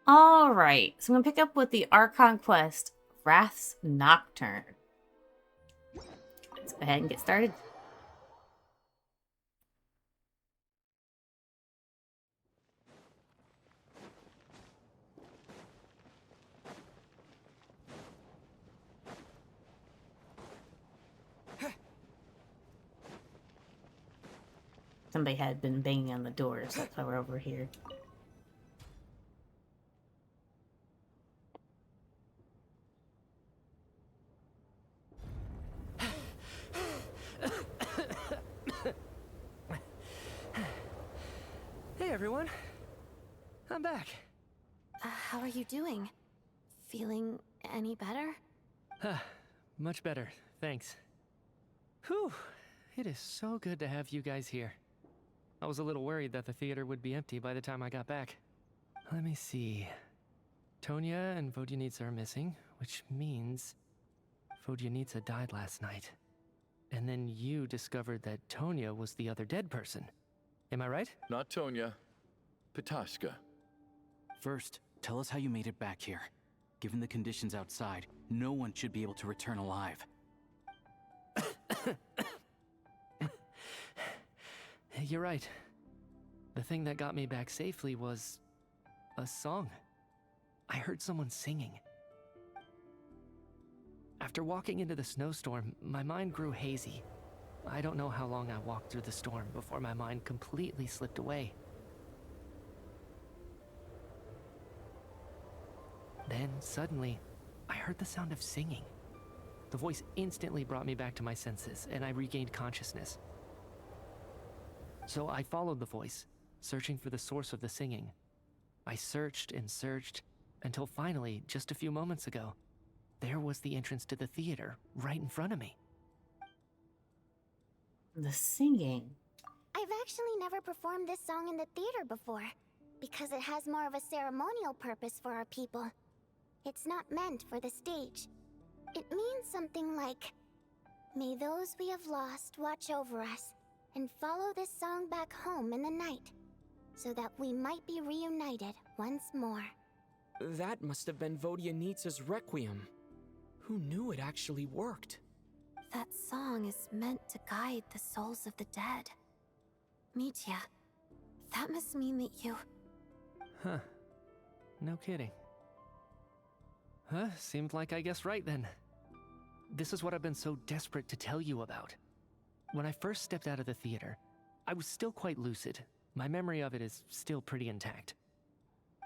Alright, so I'm gonna pick up with the Archon quest, Wraith's Nocturne. Let's go ahead and get started. Somebody had been banging on the doors, that's why we're over here. Hey everyone, I'm back. How are you doing? Feeling any better? Much better, thanks. Whew, it is so good to have you guys here. I was a little worried that the theater would be empty by the time I got back. Let me see. Tonya and Vodyanitsa are missing, which means Vodyanitsa died last night. And then you discovered that Tonya was the other dead person. Am I right? Not Tonya. Pitashka. First, tell us how you made it back here. Given the conditions outside, no one should be able to return alive. You're right. The thing that got me back safely was a song. I heard someone singing. After walking into the snowstorm, my mind grew hazy. I don't know how long I walked through the storm before my mind completely slipped away. Then, suddenly, I heard the sound of singing. The voice instantly brought me back to my senses, and I regained consciousness. So I followed the voice, searching for the source of the singing. I searched and searched, until finally, just a few moments ago, there was the entrance to the theater, right in front of me. The singing. I've actually never performed this song in the theater before, because it has more of a ceremonial purpose for our people. It's not meant for the stage. It means something like, "May those we have lost watch over us, and follow this song back home in the night, so that we might be reunited once more." That must have been Vodyanitsa's Requiem. Who knew it actually worked? That song is meant to guide the souls of the dead. Mitya, that must mean that you... Huh. No kidding. Huh, seemed like I guessed right then. This is what I've been so desperate to tell you about. When I first stepped out of the theater, I was still quite lucid. My memory of it is still pretty intact.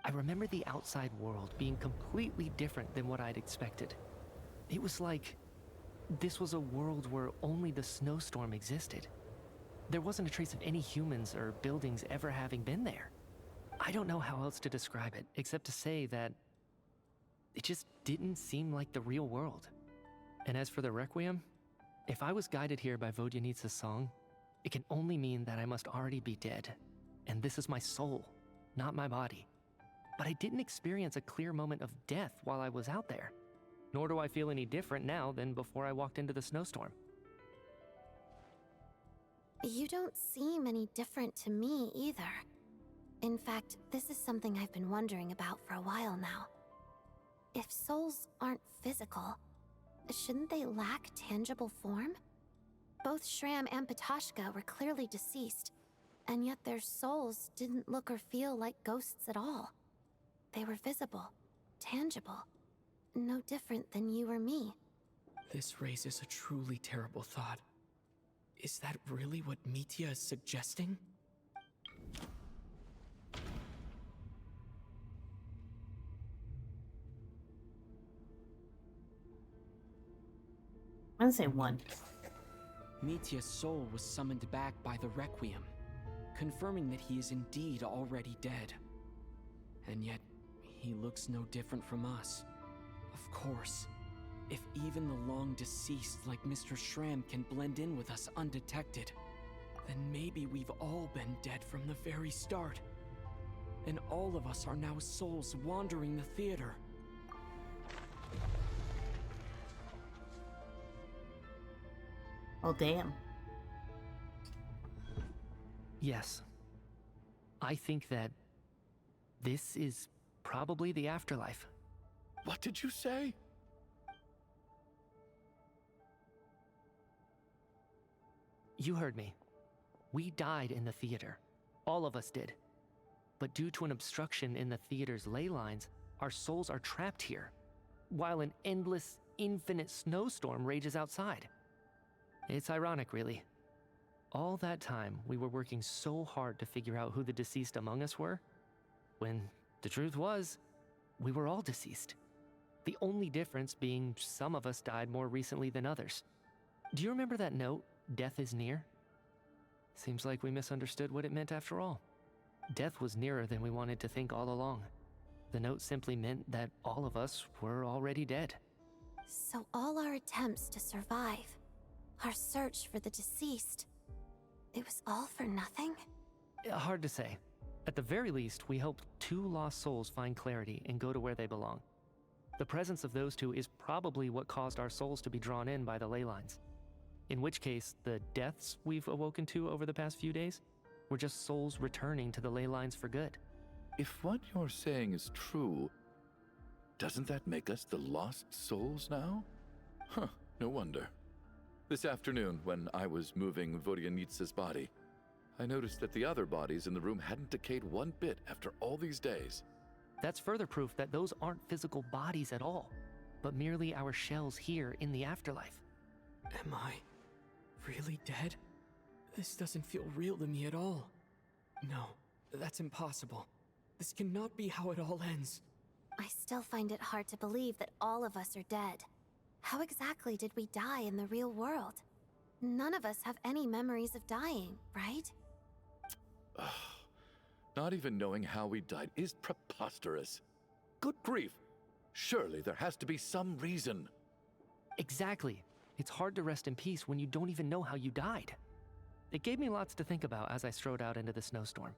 I remember the outside world being completely different than what I'd expected. It was like this was a world where only the snowstorm existed. There wasn't a trace of any humans or buildings ever having been there. I don't know how else to describe it, except to say that it just didn't seem like the real world. And as for the Requiem, if I was guided here by Vodyanitsa's song, it can only mean that I must already be dead. And this is my soul, not my body. But I didn't experience a clear moment of death while I was out there. Nor do I feel any different now than before I walked into the snowstorm. You don't seem any different to me either. In fact, this is something I've been wondering about for a while now. If souls aren't physical, shouldn't they lack tangible form? Both Shram and Pitashka were clearly deceased, and yet their souls didn't look or feel like ghosts at all. They were visible, tangible, no different than you or me. This raises a truly terrible thought. Is that really what Mitya is suggesting? I'm gonna say 1. Mitya's soul was summoned back by the Requiem, confirming that he is indeed already dead. And yet, he looks no different from us. Of course, if even the long-deceased like Mr. Shram can blend in with us undetected, then maybe we've all been dead from the very start. And all of us are now souls wandering the theater. Oh, damn. Yes. I think that this is Probably the afterlife. What did you say? You heard me. We died in the theater. All of us did. But due to an obstruction in the theater's ley lines, our souls are trapped here, while an endless, infinite snowstorm rages outside. It's ironic, really. All that time, we were working so hard to figure out who the deceased among us were, when the truth was, we were all deceased. The only difference being some of us died more recently than others. Do you remember that note, "Death is near"? Seems like we misunderstood what it meant after all. Death was nearer than we wanted to think all along. The note simply meant that all of us were already dead. So all our attempts to survive, our search for the deceased, it was all for nothing? Hard to say. At the very least, we helped 2 lost souls find clarity and go to where they belong. The presence of those 2 is probably what caused our souls to be drawn in by the ley lines. In which case, the deaths we've awoken to over the past few days were just souls returning to the ley lines for good. If what you're saying is true, doesn't that make us the lost souls now? Huh, no wonder. This afternoon, when I was moving Vodyanitsa's body, I noticed that the other bodies in the room hadn't decayed one bit after all these days. That's further proof that those aren't physical bodies at all, but merely our shells here in the afterlife. Am I really dead? This doesn't feel real to me at all. No, that's impossible. This cannot be how it all ends. I still find it hard to believe that all of us are dead. How exactly did we die in the real world? None of us have any memories of dying, right? Not even knowing how we died is preposterous. Good grief! Surely there has to be some reason. Exactly. It's hard to rest in peace when you don't even know how you died. It gave me lots to think about as I strode out into the snowstorm.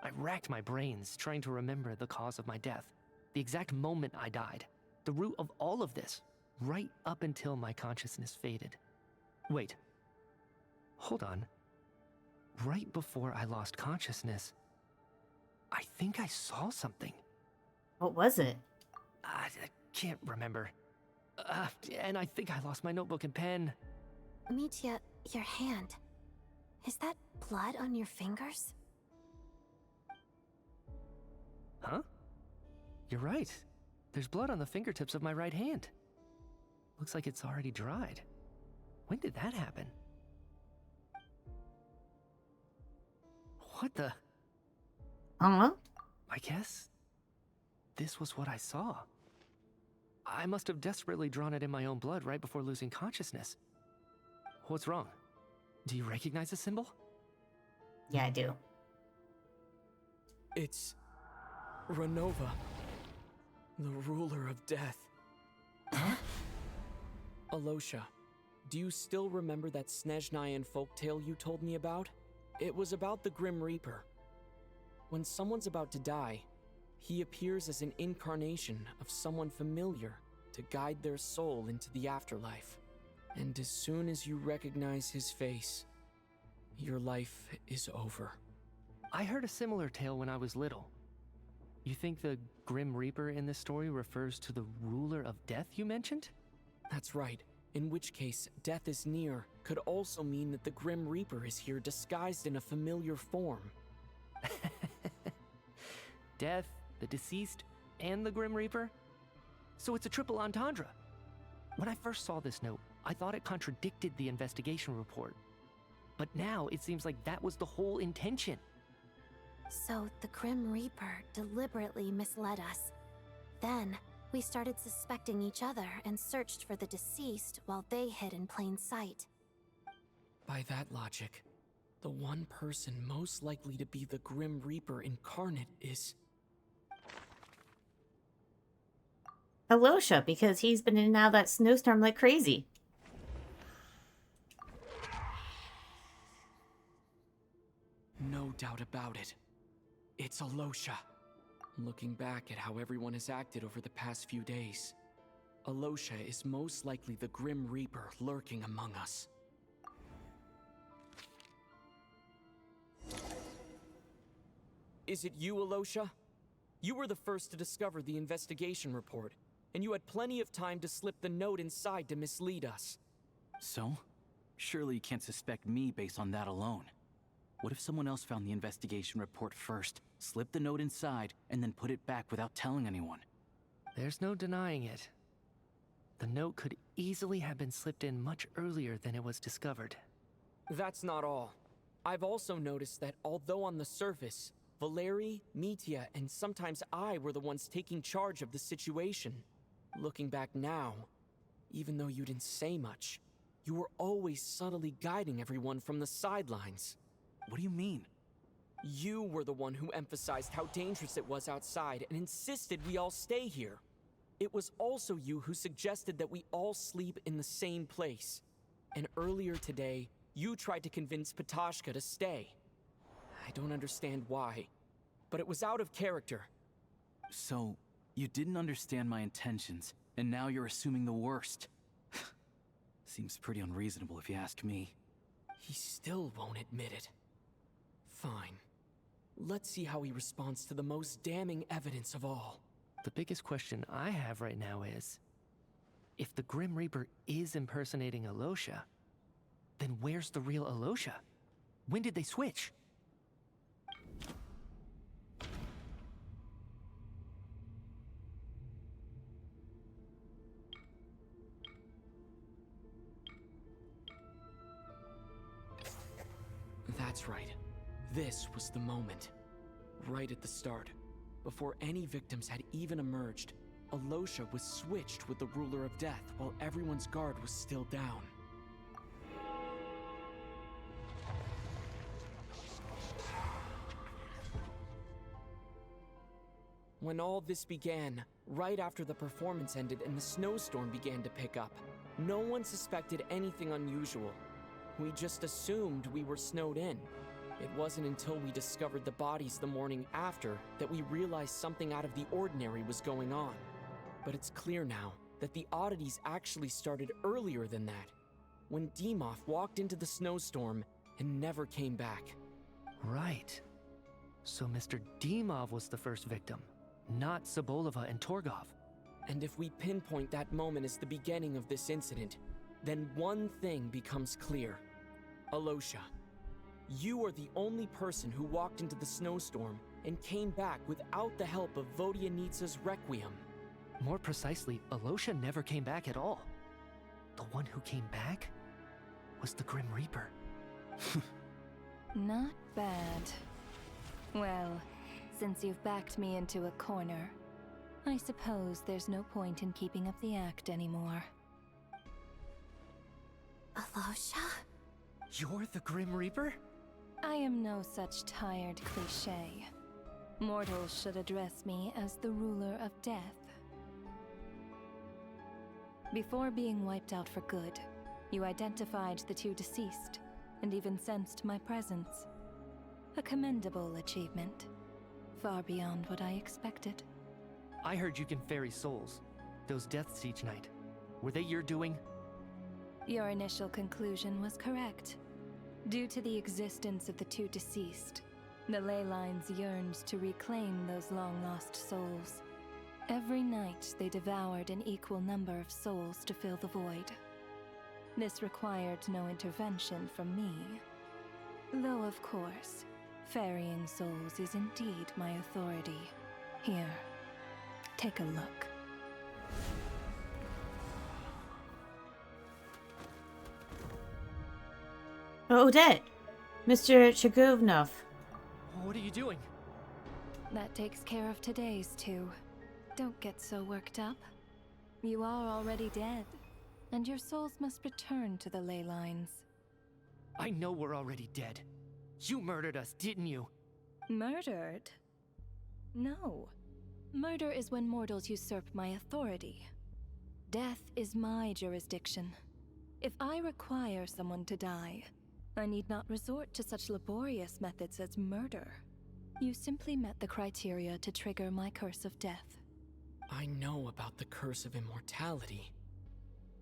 I racked my brains trying to remember the cause of my death, the exact moment I died, the root of all of this, right up until my consciousness faded. Wait. Hold on. Right before I lost consciousness, I think I saw something. What was it? I can't remember. And I think I lost my notebook and pen. Mitya, your hand. Is that blood on your fingers? Huh? You're right. There's blood on the fingertips of my right hand. Looks like it's already dried. When did that happen? What the? Huh? I guess this was what I saw. I must have desperately drawn it in my own blood right before losing consciousness. What's wrong? Do you recognize the symbol? Yeah, I do. It's Renova, the ruler of death. Huh? Alosha, do you still remember that Snezhnayan folktale you told me about? It was about the Grim Reaper. When someone's about to die, he appears as an incarnation of someone familiar to guide their soul into the afterlife. And as soon as you recognize his face, your life is over. I heard a similar tale when I was little. You think the Grim Reaper in this story refers to the ruler of death you mentioned? That's right. In which case, death is near could also mean that the Grim Reaper is here disguised in a familiar form. Death, the deceased, and the Grim Reaper? So it's a triple entendre. When I first saw this note, I thought it contradicted the investigation report. But now it seems like that was the whole intention. So the Grim Reaper deliberately misled us. Then, we started suspecting each other and searched for the deceased while they hid in plain sight. By that logic, the one person most likely to be the Grim Reaper incarnate is... Alosha, because he's been in and out of that snowstorm like crazy. No doubt about it. It's Alosha. Looking back at how everyone has acted over the past few days, Alosha is most likely the Grim Reaper lurking among us. Is it you, Alosha? You were the first to discover the investigation report, and you had plenty of time to slip the note inside to mislead us. So? Surely you can't suspect me based on that alone. What if someone else found the investigation report first, slipped the note inside, and then put it back without telling anyone? There's no denying it. The note could easily have been slipped in much earlier than it was discovered. That's not all. I've also noticed that although on the surface, Valeri, Mitya, and sometimes I were the ones taking charge of the situation, looking back now, even though you didn't say much, you were always subtly guiding everyone from the sidelines. What do you mean? You were the one who emphasized how dangerous it was outside and insisted we all stay here. It was also you who suggested that we all sleep in the same place. And earlier today, you tried to convince Patashka to stay. I don't understand why, but it was out of character. So, you didn't understand my intentions, and now you're assuming the worst. Seems pretty unreasonable if you ask me. He still won't admit it. Fine. Let's see how he responds to the most damning evidence of all. The biggest question I have right now is, if the Grim Reaper is impersonating Alosha, then where's the real Alosha? When did they switch? That's right. This was the moment. Right at the start. Before any victims had even emerged, Alosha was switched with the Ruler of Death while everyone's guard was still down. When all this began, right after the performance ended and the snowstorm began to pick up, no one suspected anything unusual. We just assumed we were snowed in. It wasn't until we discovered the bodies the morning after that we realized something out of the ordinary was going on. But it's clear now that the oddities actually started earlier than that, when Dimov walked into the snowstorm and never came back. Right. So Mr. Dimov was the first victim, not Sobolova and Torgov. And if we pinpoint that moment as the beginning of this incident, then one thing becomes clear. Alosha, you are the only person who walked into the snowstorm and came back without the help of Vodyanitsa's Requiem. More precisely, Alosha never came back at all. The one who came back was the Grim Reaper. Not bad. Well, since you've backed me into a corner, I suppose there's no point in keeping up the act anymore. Alosha? You're the Grim Reaper? I am no such tired cliché. Mortals should address me as the ruler of death. Before being wiped out for good, you identified the two deceased, and even sensed my presence. A commendable achievement. Far beyond what I expected. I heard you can ferry souls. Those deaths each night. Were they your doing? Your initial conclusion was correct. Due to the existence of the two deceased, the ley lines yearned to reclaim those long-lost souls. Every night they devoured an equal number of souls to fill the void. This required no intervention from me. Though, of course, ferrying souls is indeed my authority. Here, take a look. Odette! Mr. Chegovnov. What are you doing? That takes care of today's two. Don't get so worked up. You are already dead, and your souls must return to the ley lines. I know we're already dead. You murdered us, didn't you? Murdered? No. Murder is when mortals usurp my authority. Death is my jurisdiction. If I require someone to die, I need not resort to such laborious methods as murder. You simply met the criteria to trigger my curse of death. I know about the curse of immortality.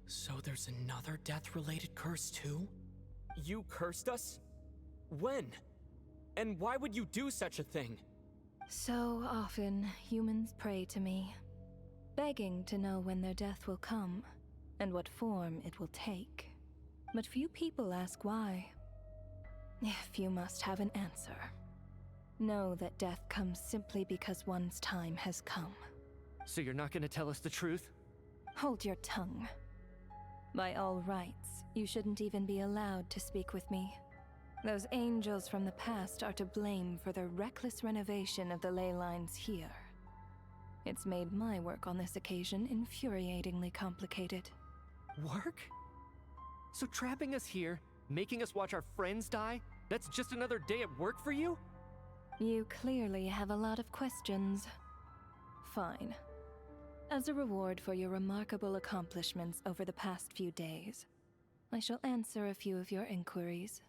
So there's another death-related curse too? You cursed us? When? And why would you do such a thing? So often, humans pray to me, begging to know when their death will come and what form it will take. But few people ask why. If you must have an answer, know that death comes simply because one's time has come. So you're not gonna tell us the truth? Hold your tongue. By all rights, you shouldn't even be allowed to speak with me. Those angels from the past are to blame for the reckless renovation of the ley lines here. It's made my work on this occasion infuriatingly complicated. Work? So trapping us here, making us watch our friends die, that's just another day at work for you? You clearly have a lot of questions. Fine. As a reward for your remarkable accomplishments over the past few days, I shall answer a few of your inquiries,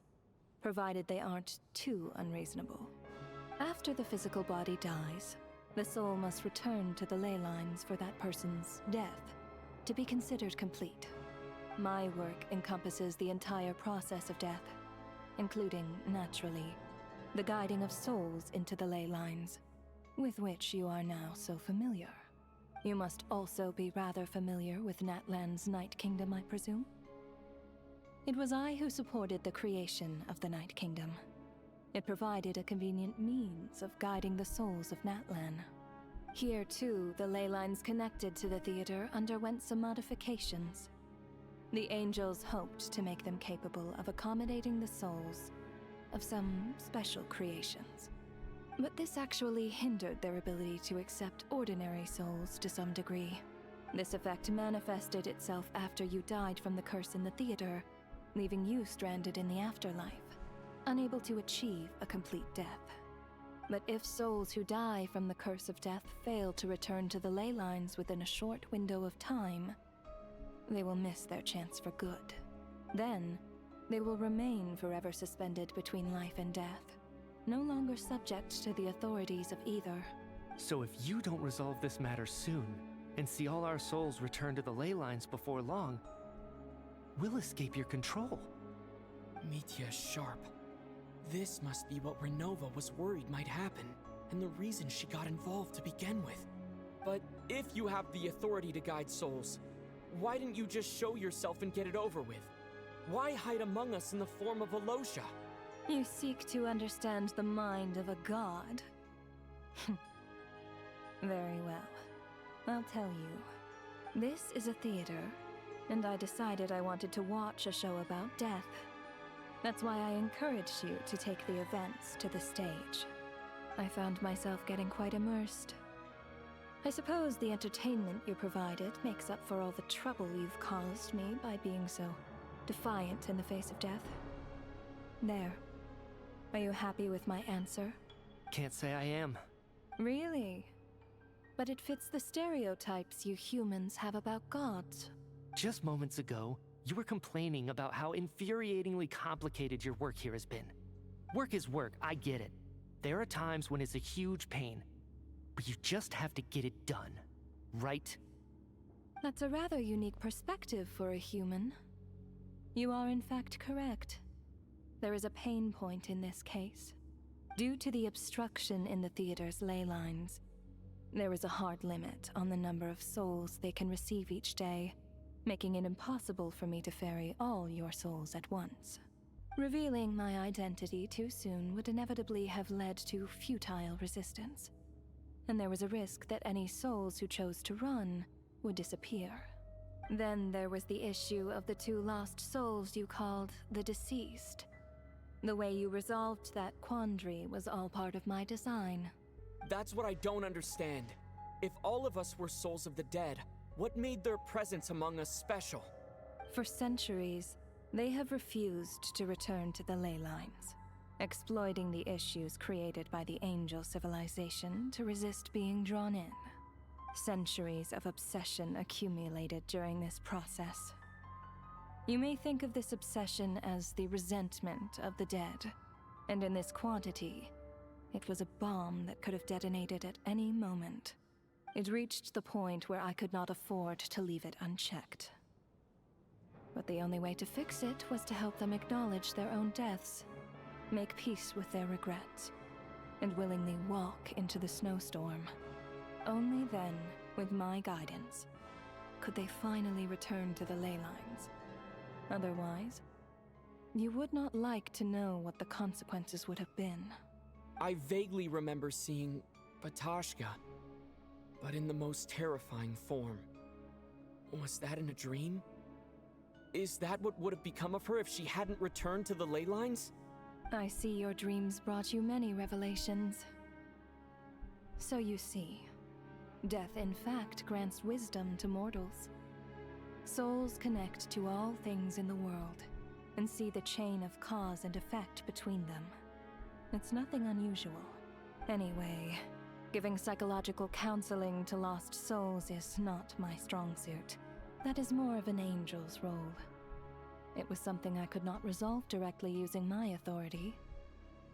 provided they aren't too unreasonable. After the physical body dies, the soul must return to the ley lines for that person's death to be considered complete. My work encompasses the entire process of death, including, naturally, the guiding of souls into the ley lines, with which you are now so familiar. You must also be rather familiar with Natlan's Night Kingdom, I presume? It was I who supported the creation of the Night Kingdom. It provided a convenient means of guiding the souls of Natlan. Here, too, the ley lines connected to the theater underwent some modifications. The angels hoped to make them capable of accommodating the souls of some special creations. But this actually hindered their ability to accept ordinary souls to some degree. This effect manifested itself after you died from the curse in the theater, leaving you stranded in the afterlife, unable to achieve a complete death. But if souls who die from the curse of death fail to return to the ley lines within a short window of time, they will miss their chance for good. Then, they will remain forever suspended between life and death, no longer subject to the authorities of either. So if you don't resolve this matter soon, and see all our souls return to the ley lines before long, we'll escape your control. Mitya's sharp. This must be what Renova was worried might happen, and the reason she got involved to begin with. But if you have the authority to guide souls, why didn't you just show yourself and get it over with? Why hide among us in the form of Alosha? You seek to understand the mind of a god. Very well. I'll tell you. This is a theater, and I decided I wanted to watch a show about death. That's why I encouraged you to take the events to the stage. I found myself getting quite immersed. I suppose the entertainment you provided makes up for all the trouble you've caused me by being so defiant in the face of death. There. Are you happy with my answer? Can't say I am. Really? But it fits the stereotypes you humans have about gods. Just moments ago, you were complaining about how infuriatingly complicated your work here has been. Work is work, I get it. There are times when it's a huge pain, but you just have to get it done, right? That's a rather unique perspective for a human. You are in fact correct. There is a pain point in this case. Due to the obstruction in the theater's ley lines, there is a hard limit on the number of souls they can receive each day, making it impossible for me to ferry all your souls at once. Revealing my identity too soon would inevitably have led to futile resistance, and there was a risk that any souls who chose to run would disappear. Then there was the issue of the 2 lost souls you called the deceased. The way you resolved that quandary was all part of my design. That's what I don't understand. If all of us were souls of the dead, what made their presence among us special? For centuries, they have refused to return to the ley lines, exploiting the issues created by the angel civilization to resist being drawn in. Centuries of obsession accumulated during this process. You may think of this obsession as the resentment of the dead, and in this quantity, it was a bomb that could have detonated at any moment. It reached the point where I could not afford to leave it unchecked. But the only way to fix it was to help them acknowledge their own deaths, make peace with their regrets. and willingly walk into the snowstorm. Only then, with my guidance, could they finally return to the ley lines. Otherwise, you would not like to know what the consequences would have been. I vaguely remember seeing Batashka, but in the most terrifying form. Was that in a dream? Is that what would have become of her if she hadn't returned to the ley lines? I see your dreams brought you many revelations. So you see, death in fact grants wisdom to mortals. Souls connect to all things in the world and see the chain of cause and effect between them. It's nothing unusual. Anyway, giving psychological counseling to lost souls is not my strong suit. That is more of an angel's role. It was something I could not resolve directly using my authority,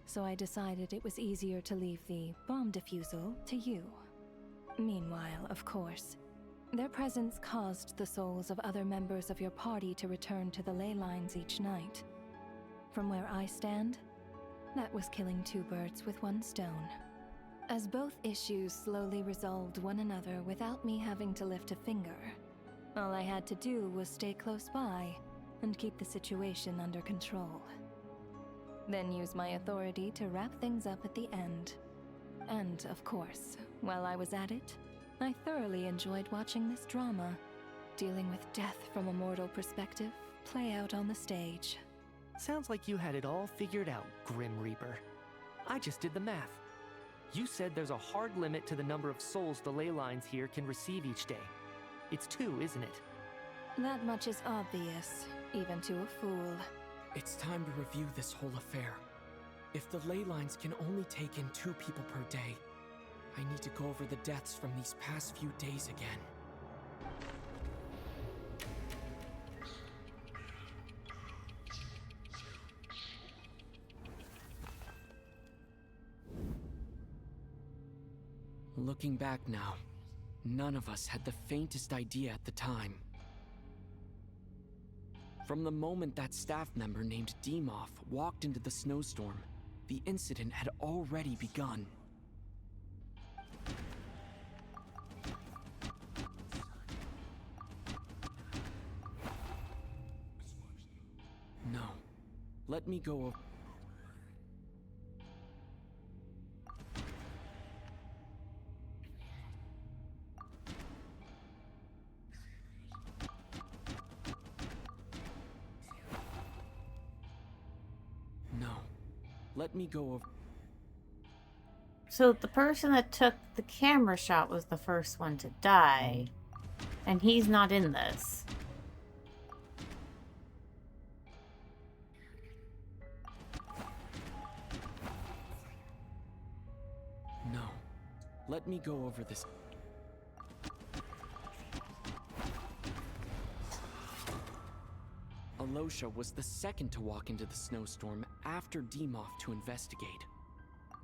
so I decided it was easier to leave the bomb defusal to you. Meanwhile, of course, their presence caused the souls of other members of your party to return to the ley lines each night. From where I stand, that was killing two birds with one stone. As both issues slowly resolved one another without me having to lift a finger, all I had to do was stay close by and keep the situation under control. Then use my authority to wrap things up at the end. And, of course, while I was at it, I thoroughly enjoyed watching this drama, dealing with death from a mortal perspective, play out on the stage. Sounds like you had it all figured out, Grim Reaper. I just did the math. You said there's a hard limit to the number of souls the ley lines here can receive each day. It's 2, isn't it? That much is obvious, even to a fool. It's time to review this whole affair. If the ley lines can only take in 2 people per day, I need to go over the deaths from these past few days again. Looking back now, none of us had the faintest idea at the time. From the moment that staff member named Demoff walked into the snowstorm, the incident had already begun. No. Let me go over... No. Let me go over... So the person that took the camera shot was the first one to die, and he's not in this. No. Let me go over this. Alosha was the second to walk into the snowstorm after Demoff to investigate.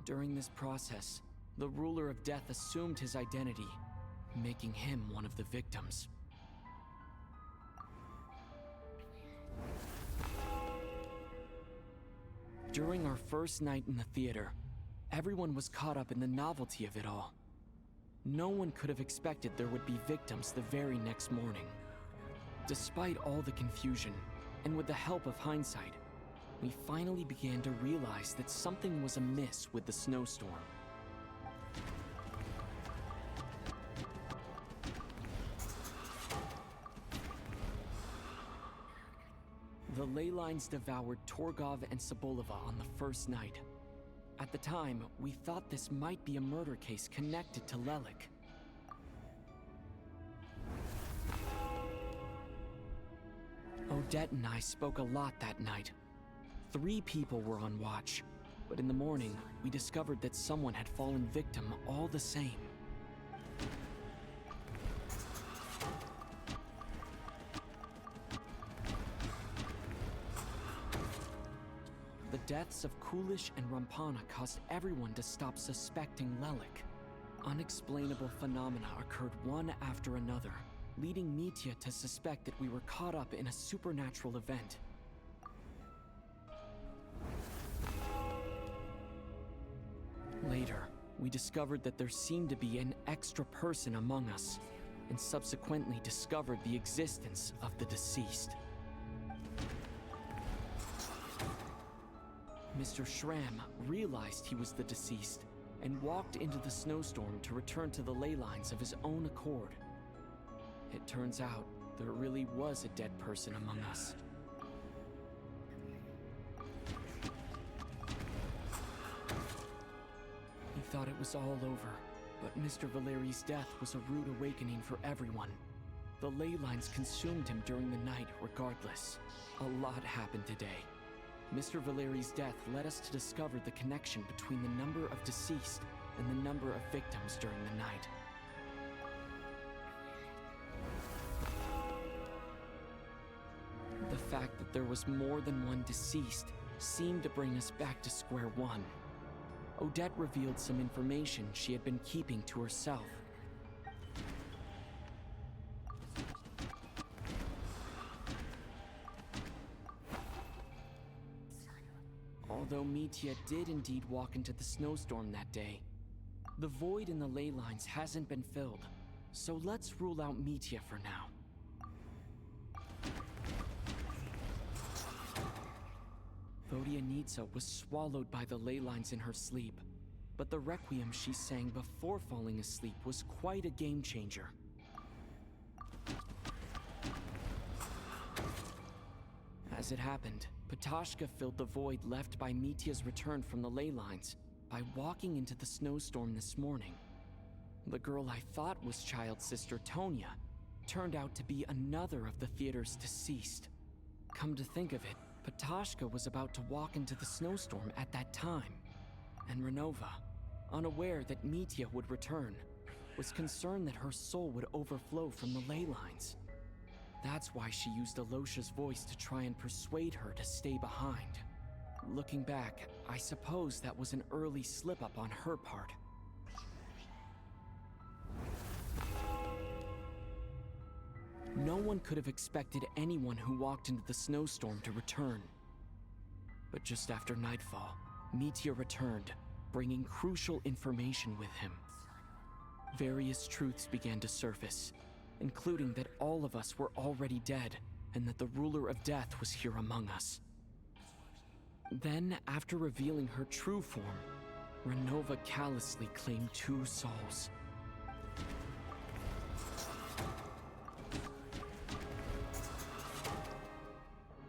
During this process, the ruler of death assumed his identity, making him one of the victims. During our first night in the theater, everyone was caught up in the novelty of it all. No one could have expected there would be victims the very next morning. Despite all the confusion, and with the help of hindsight, we finally began to realize that something was amiss with the snowstorm. The ley lines devoured Torgov and Sobolova on the first night. At the time, we thought this might be a murder case connected to Lelik. Odette and I spoke a lot that night. 3 people were on watch, but in the morning, we discovered that someone had fallen victim all the same. The deaths of Kulish and Rampana caused everyone to stop suspecting Lelik. Unexplainable phenomena occurred one after another, leading Mitya to suspect that we were caught up in a supernatural event. Later, we discovered that there seemed to be an extra person among us, and subsequently discovered the existence of the deceased. Mr. Schramm realized he was the deceased and walked into the snowstorm to return to the ley lines of his own accord. It turns out there really was a dead person among us. He thought it was all over, but Mr. Valeri's death was a rude awakening for everyone. The ley lines consumed him during the night regardless. A lot happened today. Mr. Valeri's death led us to discover the connection between the number of deceased and the number of victims during the night. The fact that there was more than one deceased seemed to bring us back to square one. Odette revealed some information she had been keeping to herself. Although Mitya did indeed walk into the snowstorm that day, the void in the ley lines hasn't been filled, so let's rule out Mitya for now. Vodyanitsa was swallowed by the ley lines in her sleep, but the requiem she sang before falling asleep was quite a game changer. As it happened, Patashka filled the void left by Mitya's return from the ley lines by walking into the snowstorm this morning. The girl I thought was child sister Tonya turned out to be another of the theater's deceased. Come to think of it, Patashka was about to walk into the snowstorm at that time, and Renova, unaware that Mitya would return, was concerned that her soul would overflow from the ley lines. That's why she used Alosha's voice to try and persuade her to stay behind. Looking back, I suppose that was an early slip-up on her part. No one could have expected anyone who walked into the snowstorm to return. But just after nightfall, Mitya returned, bringing crucial information with him. Various truths began to surface, including that all of us were already dead, and that the ruler of death was here among us. Then, after revealing her true form, Renova callously claimed 2 souls.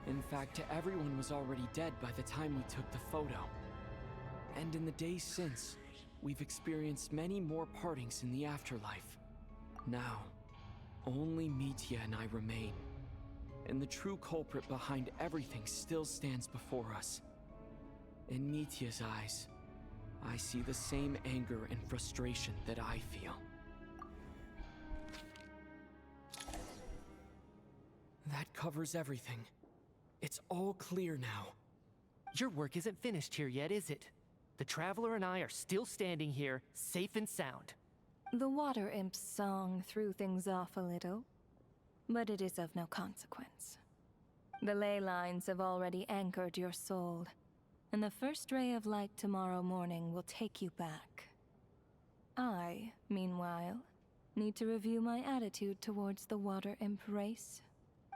In fact, everyone was already dead by the time we took the photo. And in the days since, we've experienced many more partings in the afterlife. Now, only Mitya and I remain, and the true culprit behind everything still stands before us. In Mitya's eyes, I see the same anger and frustration that I feel. That covers everything. It's all clear now. Your work isn't finished here yet, is it? The Traveler and I are still standing here, safe and sound. The Water Imp's song threw things off a little, but it is of no consequence. The ley lines have already anchored your soul, and the first ray of light tomorrow morning will take you back. I, meanwhile, need to review my attitude towards the Water Imp race.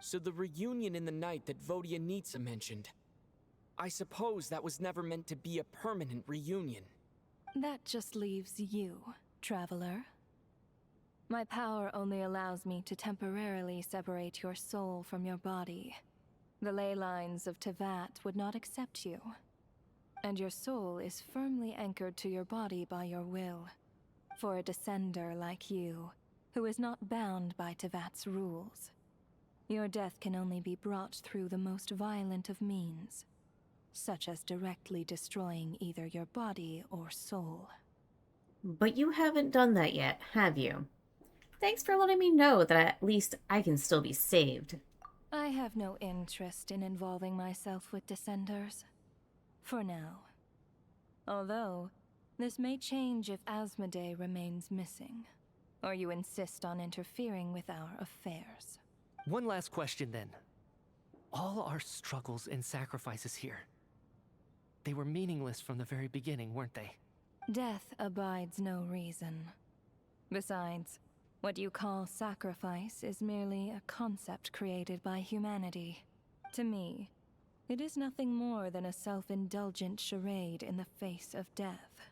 So the reunion in the night that Vodyanitsa mentioned, I suppose that was never meant to be a permanent reunion. That just leaves you, Traveler. My power only allows me to temporarily separate your soul from your body. The ley lines of Tevat would not accept you, and your soul is firmly anchored to your body by your will. For a descender like you, who is not bound by Tevat's rules, your death can only be brought through the most violent of means, such as directly destroying either your body or soul. But you haven't done that yet, have you? Thanks for letting me know that at least I can still be saved. I have no interest in involving myself with Descenders. For now. Although, this may change if Asmodee remains missing, or you insist on interfering with our affairs. One last question then. All our struggles and sacrifices here, they were meaningless from the very beginning, weren't they? Death abides no reason. Besides, what you call sacrifice is merely a concept created by humanity. To me, it is nothing more than a self-indulgent charade in the face of death.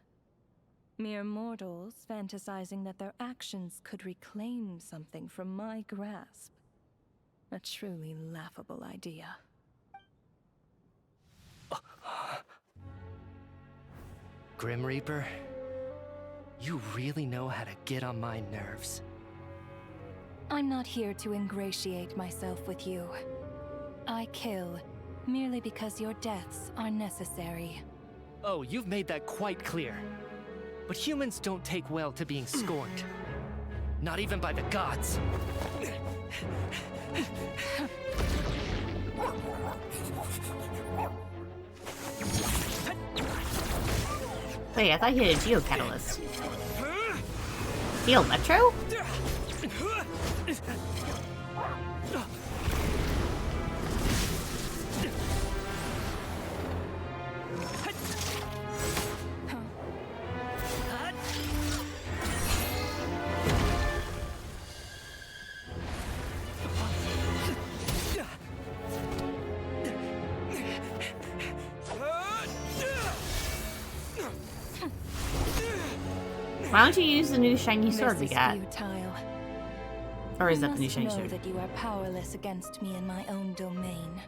Mere mortals fantasizing that their actions could reclaim something from my grasp. A truly laughable idea. Grim Reaper, you really know how to get on my nerves. I'm not here to ingratiate myself with you. I kill merely because your deaths are necessary. Oh, you've made that quite clear. But humans don't take well to being scorned. Not even by the gods. Wait, I thought he had a geocatalyst. The Electro? Why don't you use the new shiny sword we got? Futile. Or is You that the new must shiny know sword? that you are powerless against me in my own domain.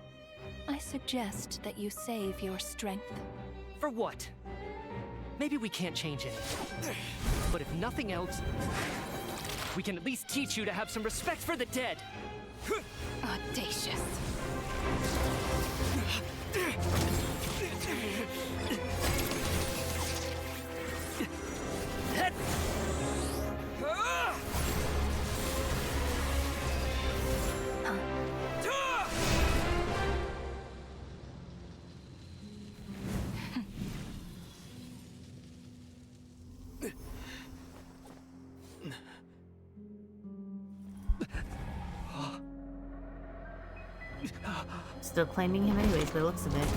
I suggest that you save your strength. For what? Maybe we can't change it. But if nothing else, we can at least teach you to have some respect for the dead. Audacious. Still claiming him anyways, by the looks of it.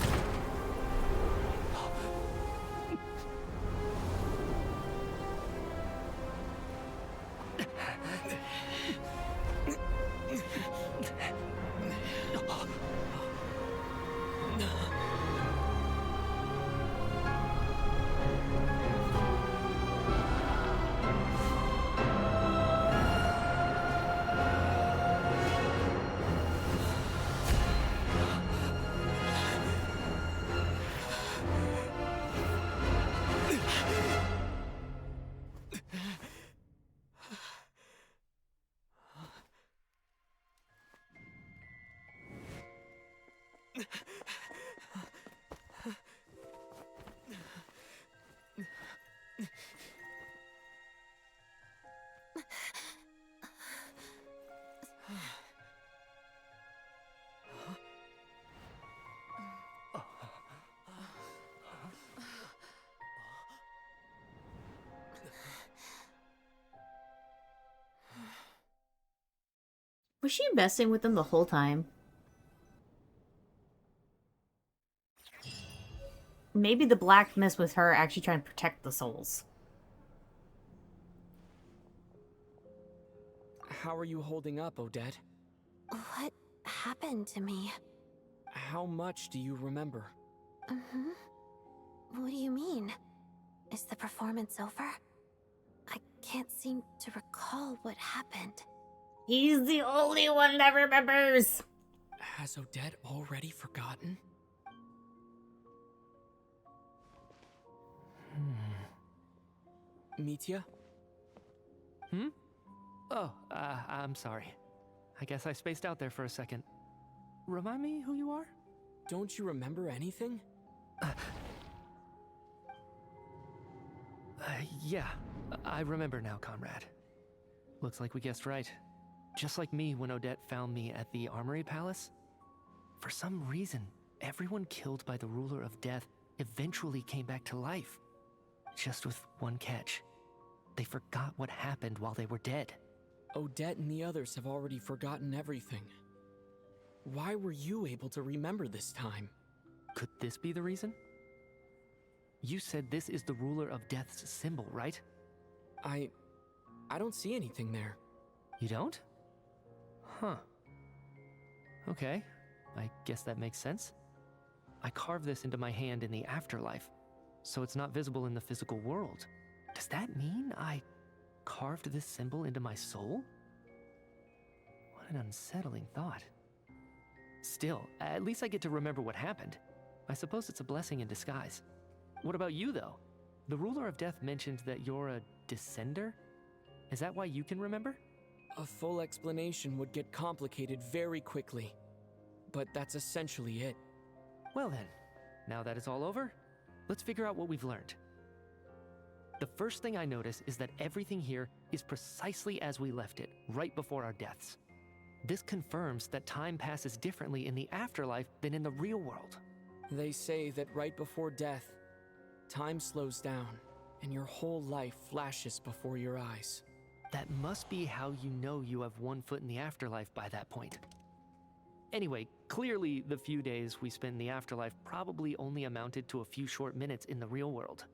Was she messing with them the whole time? Maybe the black mist was her actually trying to protect the souls. How are you holding up, Odette? What happened to me? How much do you remember? What do you mean? Is the performance over? I can't seem to recall what happened. He's the only one that remembers! Has Odette already forgotten? Mitya? Oh, I'm sorry. I guess I spaced out there for a second. Remind me who you are? Don't you remember anything? Yeah, I remember now, comrade. Looks like we guessed right. Just like me when Odette found me at the Armory Palace. For some reason, everyone killed by the Ruler of Death eventually came back to life. Just with one catch. They forgot what happened while they were dead. Odette and the others have already forgotten everything. Why were you able to remember this time? Could this be the reason? You said this is the ruler of death's symbol, right? I don't see anything there. You don't? Huh. Okay, I guess that makes sense. I carved this into my hand in the afterlife, so it's not visible in the physical world. Does that mean I carved this symbol into my soul? What an unsettling thought. Still, at least I get to remember what happened. I suppose it's a blessing in disguise. What about you, though? The ruler of death mentioned that you're a descender? Is that why you can remember? A full explanation would get complicated very quickly. But that's essentially it. Well then, now that it's all over, let's figure out what we've learned. The first thing I notice is that everything here is precisely as we left it, right before our deaths. This confirms that time passes differently in the afterlife than in the real world. They say that right before death, time slows down, and your whole life flashes before your eyes. That must be how you know you have one foot in the afterlife by that point. Anyway, clearly the few days we spend in the afterlife probably only amounted to a few short minutes in the real world.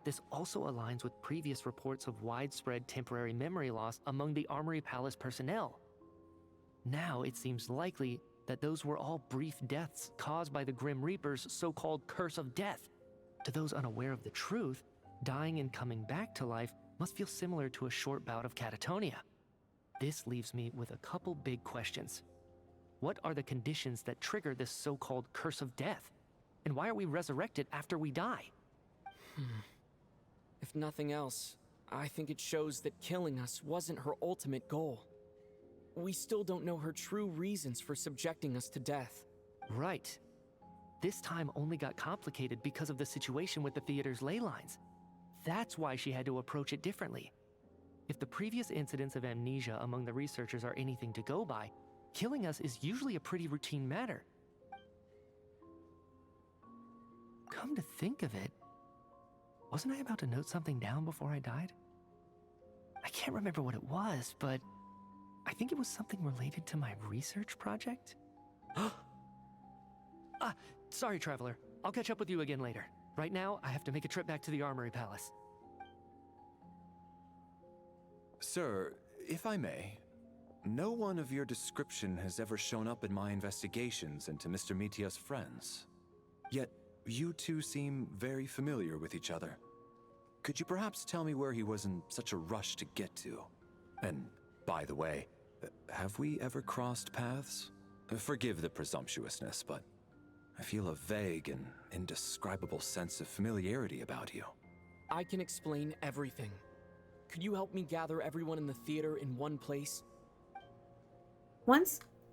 This also aligns with previous reports of widespread temporary memory loss among the Armory Palace personnel. Now it seems likely that those were all brief deaths caused by the Grim Reaper's so-called curse of death. To those unaware of the truth, dying and coming back to life must feel similar to a short bout of catatonia. This leaves me with a couple big questions. What are the conditions that trigger this so-called curse of death? And why are we resurrected after we die? If nothing else, I think it shows that killing us wasn't her ultimate goal. We still don't know her true reasons for subjecting us to death. Right. This time only got complicated because of the situation with the theater's ley lines. That's why she had to approach it differently. If the previous incidents of amnesia among the researchers are anything to go by, killing us is usually a pretty routine matter. Come to think of it, wasn't I about to note something down before I died? I can't remember what it was, but I think it was something related to my research project. Sorry, Traveler. I'll catch up with you again later. Right now, I have to make a trip back to the Armory Palace. Sir, if I may, no one of your description has ever shown up in my investigations into Mr. Mitia's friends. Yet, you two seem very familiar with each other. Could you perhaps tell me where he was in such a rush to get to? And, by the way, have we ever crossed paths? Forgive the presumptuousness, but I feel a vague and indescribable sense of familiarity about you. I can explain everything. Could you help me gather everyone in the theater in one place?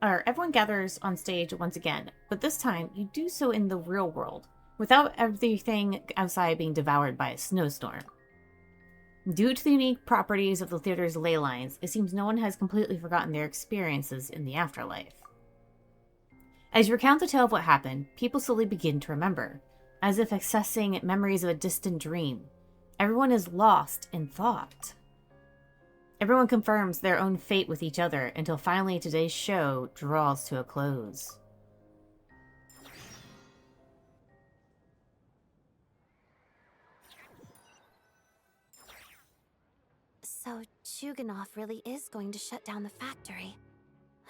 Everyone gathers on stage once again, but this time you do so in the real world, without everything outside being devoured by a snowstorm. Due to the unique properties of the theater's ley lines, it seems no one has completely forgotten their experiences in the afterlife. As you recount the tale of what happened, people slowly begin to remember, as if accessing memories of a distant dream. Everyone is lost in thought. Everyone confirms their own fate with each other until finally today's show draws to a close. So Chuganov really is going to shut down the factory.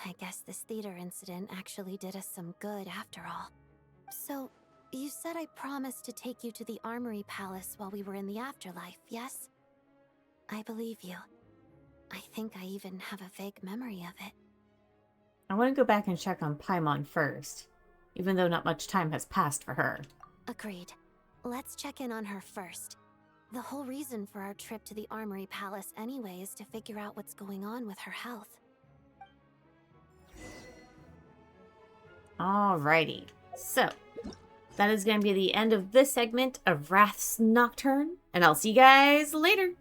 I guess this theater incident actually did us some good after all. So, you said I promised to take you to the Armory Palace while we were in the afterlife, yes? I believe you. I think I even have a vague memory of it. I want to go back and check on Paimon first, even though not much time has passed for her. Agreed. Let's check in on her first. The whole reason for our trip to the Armory Palace anyway is to figure out what's going on with her health. Alrighty, so that is going to be the end of this segment of Wraith's Nocturne, and I'll see you guys later.